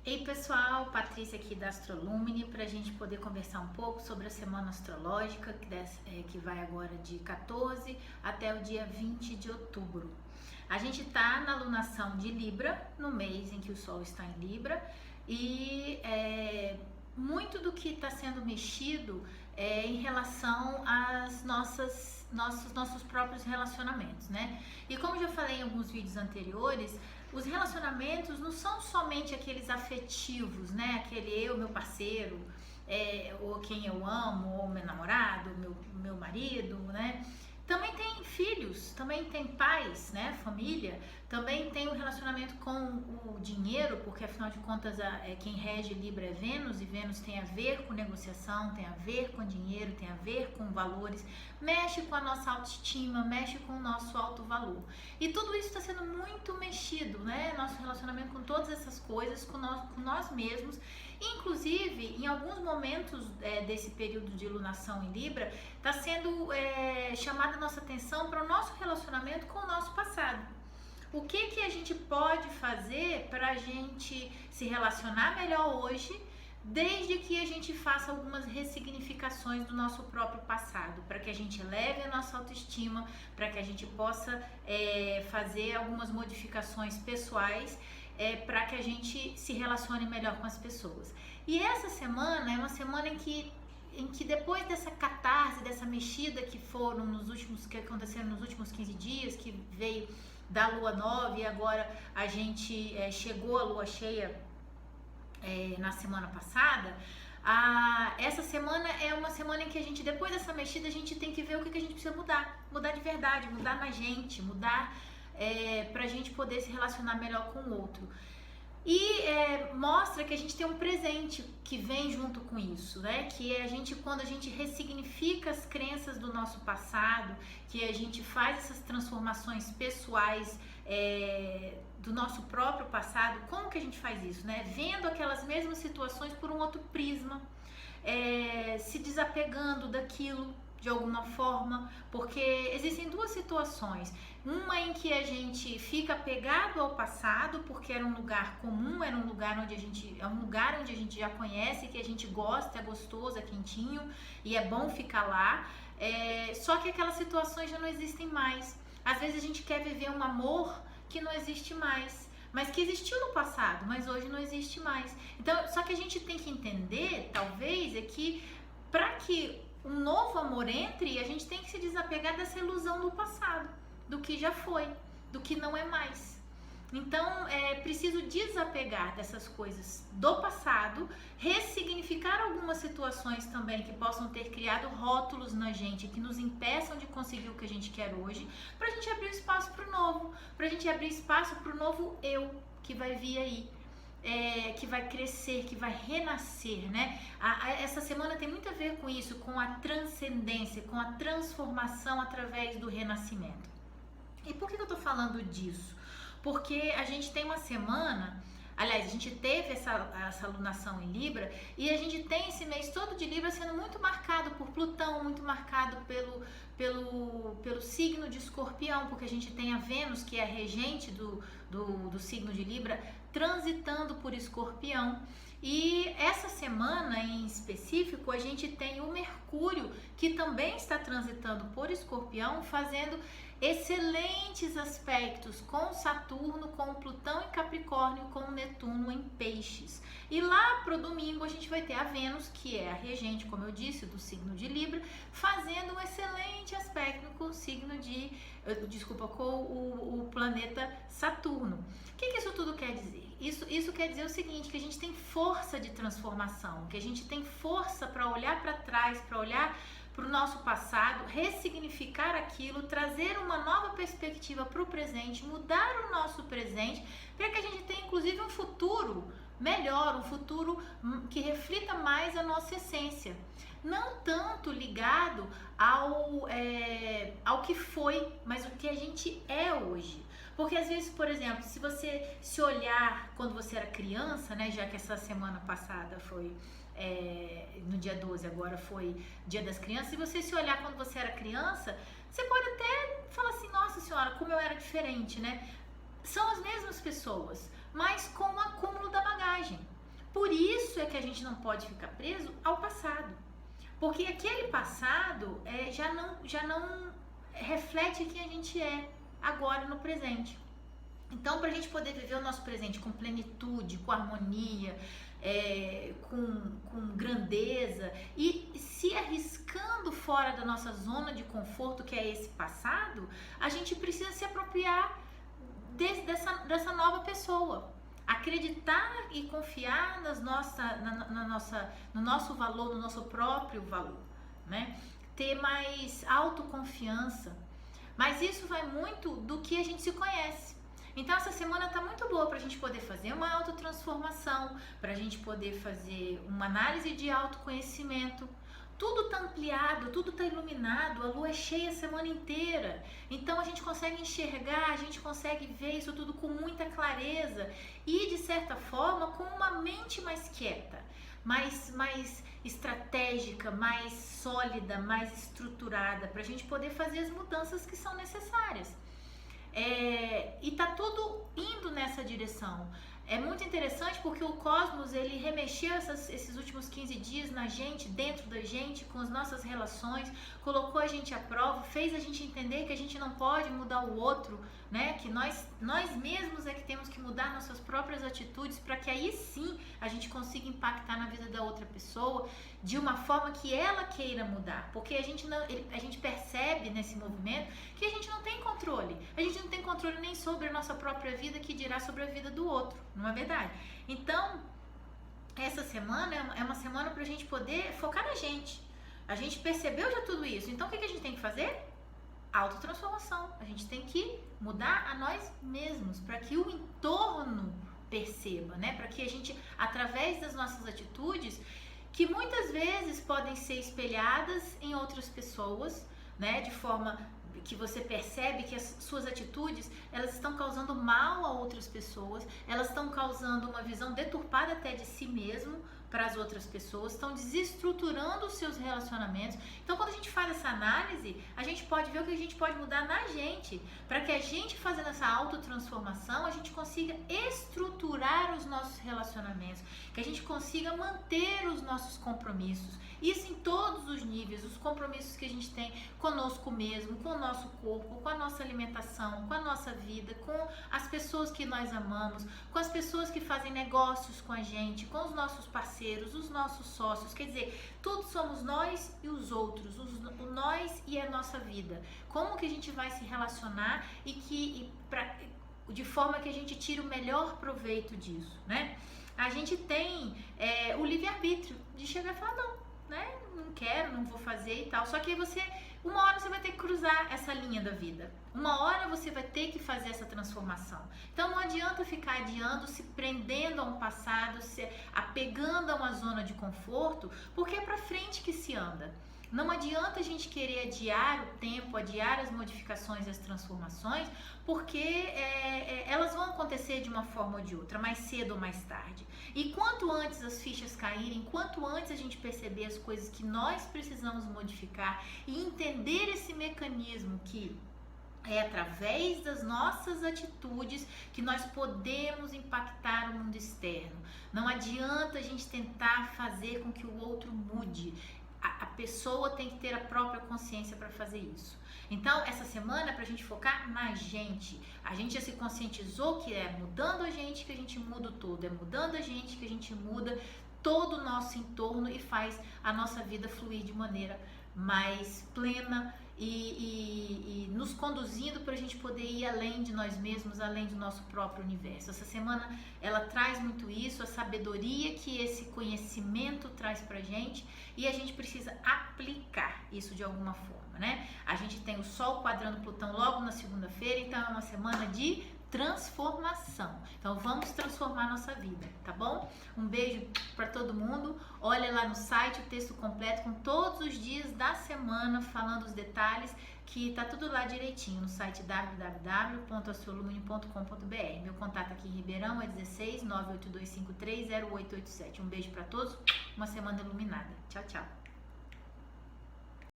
Ei pessoal, Patrícia aqui da Astrolumine para a gente poder conversar um pouco sobre a semana astrológica que vai agora de 14 até o dia 20 de outubro. A gente está na lunação de Libra, no mês em que o Sol está em Libra, e muito do que está sendo mexido é em relação às nossos próprios relacionamentos, né? E como já falei em alguns vídeos anteriores, os relacionamentos não são somente aqueles afetivos, né? Aquele eu, meu parceiro, ou quem eu amo, ou meu namorado, meu marido, né? Também tem filhos, também tem pais, né? Família, também tem o relacionamento com o dinheiro, porque afinal de contas quem rege Libra é Vênus, e Vênus tem a ver com negociação, tem a ver com dinheiro, tem a ver com valores, mexe com a nossa autoestima, mexe com o nosso alto valor. E tudo isso está sendo muito mexido, né? Nosso relacionamento com todas essas coisas, com nós mesmos. Inclusive, em alguns momentos desse período de lunação em Libra, está sendo chamada a nossa atenção para o nosso relacionamento com o nosso passado. O que a gente pode fazer para a gente se relacionar melhor hoje, desde que a gente faça algumas ressignificações do nosso próprio passado, para que a gente eleve a nossa autoestima, para que a gente possa fazer algumas modificações pessoais, para que a gente se relacione melhor com as pessoas. E essa semana é uma semana em que depois dessa catarse, dessa mexida que aconteceram nos últimos 15 dias, que veio da lua nova e agora a gente chegou à lua cheia na semana passada, essa semana é uma semana em que a gente, depois dessa mexida, a gente tem que ver o que a gente precisa mudar de verdade, mudar na gente, mudar pra gente poder se relacionar melhor com o outro. E mostra que a gente tem um presente que vem junto com isso, né? Que é quando a gente ressignifica as crenças do nosso passado, que a gente faz essas transformações pessoais do nosso próprio passado. Como que a gente faz isso, né? Vendo aquelas mesmas situações por um outro prisma, se desapegando daquilo de alguma forma, porque existem duas situações. Uma em que a gente fica apegado ao passado, porque era um lugar comum, era um lugar onde a gente já conhece, que a gente gosta, é gostoso, é quentinho e é bom ficar lá. Só que aquelas situações já não existem mais. Às vezes a gente quer viver um amor que não existe mais, mas que existiu no passado, mas hoje não existe mais. Então, só que a gente tem que entender, talvez, que para que um novo amor entre, a gente tem que se desapegar dessa ilusão do passado, do que já foi, do que não é mais. Então, é preciso desapegar dessas coisas do passado, ressignificar algumas situações também que possam ter criado rótulos na gente, que nos impeçam de conseguir o que a gente quer hoje, para a gente abrir espaço para o novo, para a gente abrir espaço para o novo eu que vai vir aí. Que vai crescer, que vai renascer, né? Essa semana tem muito a ver com isso, com a transcendência, com a transformação através do renascimento. E por que eu tô falando disso? Porque a gente tem uma semana, aliás, a gente teve essa lunação em Libra, e a gente tem esse mês todo de Libra sendo muito marcado por Plutão, muito marcado pelo signo de Escorpião, porque a gente tem a Vênus, que é a regente do signo de Libra, transitando por Escorpião. E essa semana em específico a gente tem o Mercúrio, que também está transitando por Escorpião, fazendo excelentes aspectos com Saturno, com Plutão em Capricórnio, com Netuno em Peixes. E lá pro domingo a gente vai ter a Vênus, que é a regente, como eu disse, do signo de Libra, fazendo um excelente aspecto com o signo com o planeta Saturno. O que isso tudo quer dizer? Isso quer dizer o seguinte, que a gente tem força de transformação, que a gente tem força para olhar para trás, para olhar para o nosso passado, ressignificar aquilo, trazer uma nova perspectiva para o presente, mudar o nosso presente, para que a gente tenha inclusive um futuro melhor, um futuro que reflita mais a nossa essência. Não tanto ligado ao que foi, mas o que a gente é hoje. Porque às vezes, por exemplo, se você se olhar quando você era criança, né, já que essa semana passada foi no dia 12, agora foi Dia das Crianças, se você se olhar quando você era criança, você pode até falar assim, nossa senhora, como eu era diferente, né? São as mesmas pessoas, mas com o acúmulo da bagagem. a gente não pode ficar preso ao passado, porque aquele passado já não reflete quem a gente é agora no presente. Então, para a gente poder viver o nosso presente com plenitude, com harmonia, com grandeza e se arriscando fora da nossa zona de conforto, que é esse passado, a gente precisa se apropriar dessa nova pessoa. Acreditar e confiar no nosso valor, no nosso próprio valor, né? Ter mais autoconfiança. Mas isso vai muito do que a gente se conhece. Então essa semana está muito boa para a gente poder fazer uma autotransformação, para a gente poder fazer uma análise de autoconhecimento. Tudo está ampliado, tudo está iluminado, a lua é cheia a semana inteira. Então a gente consegue enxergar, a gente consegue ver isso tudo com muita clareza e, de certa forma, com uma mente mais quieta, mais estratégica, mais sólida, mais estruturada, para a gente poder fazer as mudanças que são necessárias. E tá tudo indo nessa direção. É muito interessante porque o cosmos, ele remexeu esses últimos 15 dias na gente, dentro da gente, com as nossas relações, colocou a gente à prova, fez a gente entender que a gente não pode mudar o outro, né? Que nós mesmos é que temos que mudar nossas próprias atitudes para que aí sim a gente consiga impactar na vida da outra pessoa de uma forma que ela queira mudar. Porque a gente percebe nesse movimento que a gente não tem controle. A gente não tem controle nem sobre a nossa própria vida, que dirá sobre a vida do outro, não é verdade? Então, essa semana é uma semana para a gente poder focar na gente. A gente percebeu já tudo isso. Então, o que a gente tem que fazer? Autotransformação. A gente tem que mudar a nós mesmos para que o entorno perceba, né? Para que a gente, através das nossas atitudes, que muitas vezes podem ser espelhadas em outras pessoas, né? De forma que você percebe que as suas atitudes, elas estão causando mal a outras pessoas, elas estão causando uma visão deturpada até de si mesmo para as outras pessoas, estão desestruturando os seus relacionamentos. Então, quando a gente faz essa análise, a gente pode ver o que a gente pode mudar na gente, para que a gente, fazendo essa autotransformação, a gente consiga estruturar os nossos relacionamentos, que a gente consiga manter os nossos compromissos. Isso em todos os níveis, os compromissos que a gente tem conosco mesmo, com o nosso corpo, com a nossa alimentação, com a nossa vida, com as pessoas que nós amamos, com as pessoas que fazem negócios com a gente, com os nossos parceiros, os nossos sócios. Quer dizer, tudo somos nós e os outros, o nós e a nossa vida. Como que a gente vai se relacionar de forma que a gente tire o melhor proveito disso, né? A gente tem o livre-arbítrio de chegar e falar, não, né? Não quero, não vou fazer e tal. Só que uma hora você vai ter que cruzar essa linha da vida. Uma hora você vai ter que fazer essa transformação. Então não adianta ficar adiando, se prendendo a um passado, se apegando a uma zona de conforto, porque é pra frente que se anda. Não adianta a gente querer adiar o tempo, adiar as modificações e as transformações, porque elas vão acontecer de uma forma ou de outra, mais cedo ou mais tarde. E quanto antes as fichas caírem, quanto antes a gente perceber as coisas que nós precisamos modificar e entender esse mecanismo que é através das nossas atitudes que nós podemos impactar o mundo externo. Não adianta a gente tentar fazer com que o outro mude. A pessoa tem que ter a própria consciência para fazer isso. Então, essa semana é para a gente focar na gente. A gente já se conscientizou que é mudando a gente que a gente muda o todo. É mudando a gente que a gente muda todo o nosso entorno e faz a nossa vida fluir de maneira mais plena e nos conduzindo para a gente poder ir além de nós mesmos, além do nosso próprio universo. Essa semana ela traz muito isso, a sabedoria que esse conhecimento traz para a gente, e a gente precisa aplicar isso de alguma forma, né? A gente tem o Sol quadrando Plutão logo na segunda-feira, então é uma semana de transformação. Então vamos transformar nossa vida, tá bom? Um beijo para todo mundo. Olha lá no site o texto completo com todos os dias da semana, falando os detalhes, que tá tudo lá direitinho no site www.astrolumine.com.br. Meu contato aqui em Ribeirão é 16 982530887. Um beijo para todos, uma semana iluminada. Tchau, tchau.